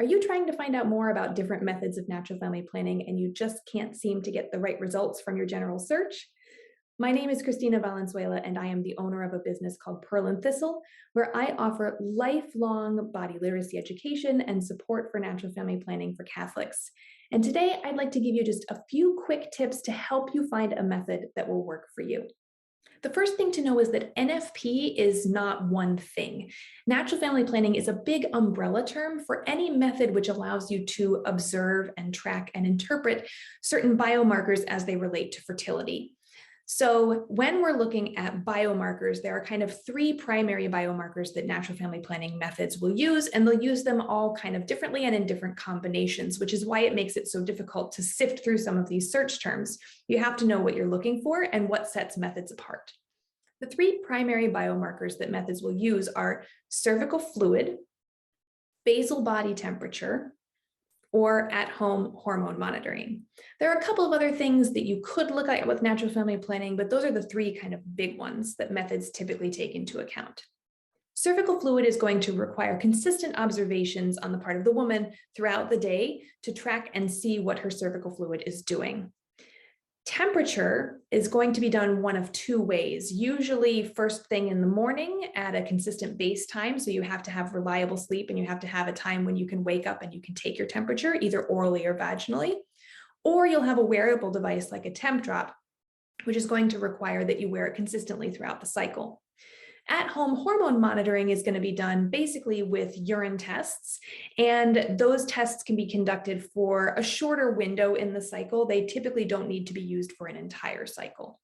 Are you trying to find out more about different methods of natural family planning and you just can't seem to get the right results from your general search? My name is Christina Valenzuela, and I am the owner of a business called Pearl and Thistle, where I offer lifelong body literacy education and support for natural family planning for Catholics. And today I'd like to give you just a few quick tips to help you find a method that will work for you. The first thing to know is that NFP is not one thing. Natural family planning is a big umbrella term for any method which allows you to observe and track and interpret certain biomarkers as they relate to fertility. So when we're looking at biomarkers, there are kind of three primary biomarkers that natural family planning methods will use, and they'll use them all kind of differently and in different combinations, which is why it makes it so difficult to sift through some of these search terms. You have to know what you're looking for and what sets methods apart. The three primary biomarkers that methods will use are cervical fluid, basal body temperature, or at-home hormone monitoring. There are a couple of other things that you could look at with natural family planning, but those are the three kind of big ones that methods typically take into account. Cervical fluid is going to require consistent observations on the part of the woman throughout the day to track and see what her cervical fluid is doing. Temperature is going to be done one of two ways, usually first thing in the morning at a consistent base time. So you have to have reliable sleep and you have to have a time when you can wake up and you can take your temperature either orally or vaginally, or you'll have a wearable device like a temp drop, which is going to require that you wear it consistently throughout the cycle. At-home hormone monitoring is going to be done basically with urine tests, and those tests can be conducted for a shorter window in the cycle. They typically don't need to be used for an entire cycle.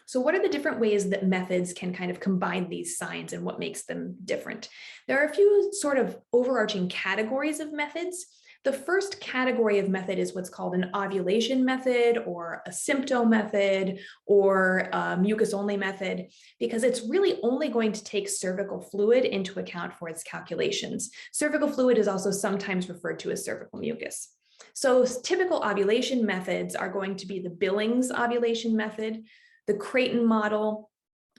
So what are the different ways that methods can kind of combine these signs and what makes them different? There are a few sort of overarching categories of methods. The first category of method is what's called an ovulation method or a symptom method or a mucus-only method, because it's really only going to take cervical fluid into account for its calculations. Cervical fluid is also sometimes referred to as cervical mucus. So typical ovulation methods are going to be the Billings ovulation method, the Creighton model,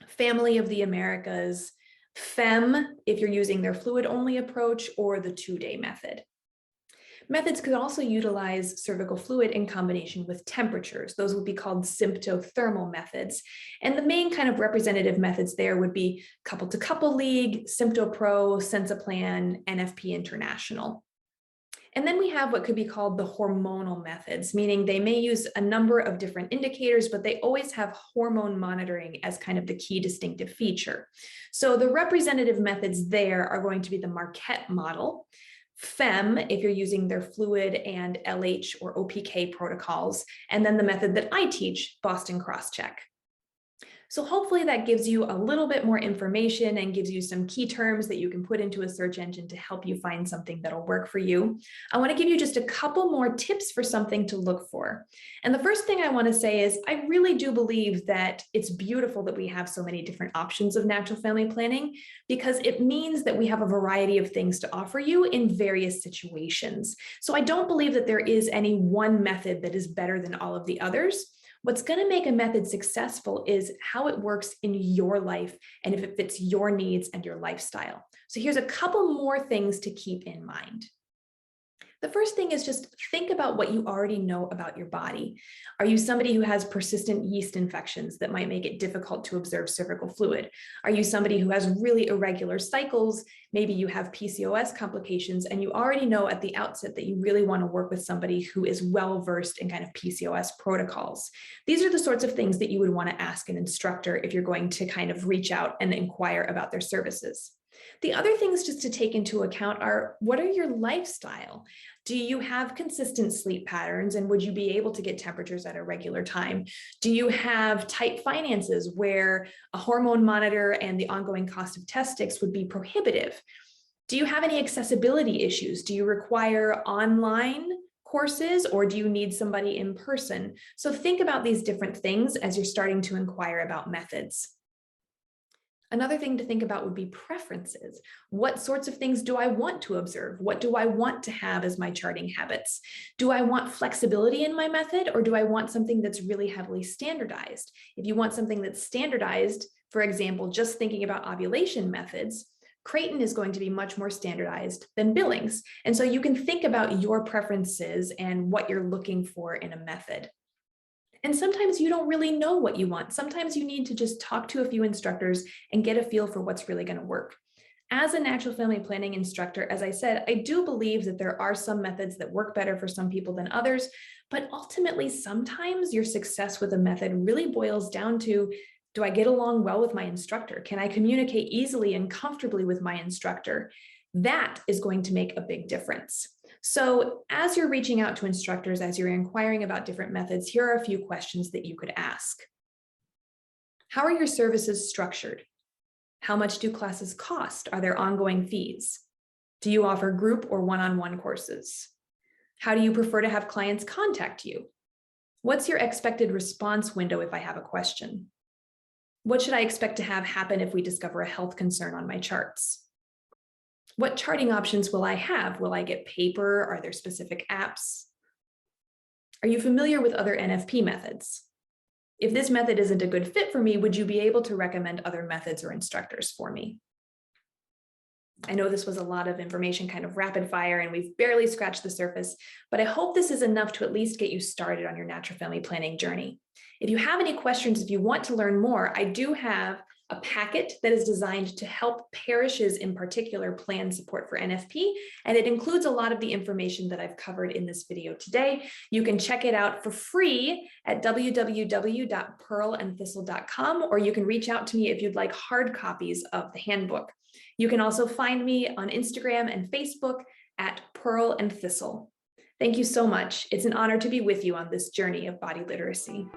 Family of the Americas, FEM, if you're using their fluid-only approach, or the 2-day method. Methods could also utilize cervical fluid in combination with temperatures. Those would be called symptothermal methods. And the main kind of representative methods there would be couple-to-couple league, SymptoPro, Sensaplan, NFP International. And then we have what could be called the hormonal methods, meaning they may use a number of different indicators, but they always have hormone monitoring as kind of the key distinctive feature. So the representative methods there are going to be the Marquette model, FEM, if you're using their fluid and LH or OPK protocols, and then the method that I teach, Boston Crosscheck. So hopefully that gives you a little bit more information and gives you some key terms that you can put into a search engine to help you find something that'll work for you. I want to give you just a couple more tips for something to look for. And the first thing I want to say is I really do believe that it's beautiful that we have so many different options of natural family planning, because it means that we have a variety of things to offer you in various situations. So I don't believe that there is any one method that is better than all of the others. What's going to make a method successful is how it works in your life and if it fits your needs and your lifestyle. So here's a couple more things to keep in mind. The first thing is just think about what you already know about your body. Are you somebody who has persistent yeast infections that might make it difficult to observe cervical fluid? Are you somebody who has really irregular cycles? Maybe you have PCOS complications and you already know at the outset that you really want to work with somebody who is well-versed in kind of PCOS protocols. These are the sorts of things that you would want to ask an instructor if you're going to kind of reach out and inquire about their services. The other things just to take into account are, what are your lifestyle? Do you have consistent sleep patterns and would you be able to get temperatures at a regular time? Do you have tight finances where a hormone monitor and the ongoing cost of test sticks would be prohibitive? Do you have any accessibility issues? Do you require online courses or do you need somebody in person? So think about these different things as you're starting to inquire about methods. Another thing to think about would be preferences. What sorts of things do I want to observe? What do I want to have as my charting habits? Do I want flexibility in my method, or do I want something that's really heavily standardized? If you want something that's standardized, for example, just thinking about ovulation methods, Creighton is going to be much more standardized than Billings. And so you can think about your preferences and what you're looking for in a method. And sometimes you don't really know what you want. Sometimes you need to just talk to a few instructors and get a feel for what's really going to work. As a natural family planning instructor, as I said, I do believe that there are some methods that work better for some people than others, but ultimately, sometimes your success with a method really boils down to, do I get along well with my instructor? Can I communicate easily and comfortably with my instructor? That is going to make a big difference. So as you're reaching out to instructors, as you're inquiring about different methods, here are a few questions that you could ask. How are your services structured? How much do classes cost? Are there ongoing fees? Do you offer group or one-on-one courses? How do you prefer to have clients contact you? What's your expected response window if I have a question? What should I expect to have happen if we discover a health concern on my charts? What charting options will I have? Will I get paper? Are there specific apps? Are you familiar with other NFP methods? If this method isn't a good fit for me, would you be able to recommend other methods or instructors for me? I know this was a lot of information, kind of rapid fire, and we've barely scratched the surface, but I hope this is enough to at least get you started on your natural family planning journey. If you have any questions, if you want to learn more, I do have a packet that is designed to help parishes in particular plan support for NFP, and it includes a lot of the information that I've covered in this video today. You can check it out for free at www.pearlandthistle.com, or you can reach out to me if you'd like hard copies of the handbook. You can also find me on Instagram and Facebook at Pearl and Thistle. Thank you so much. It's an honor to be with you on this journey of body literacy.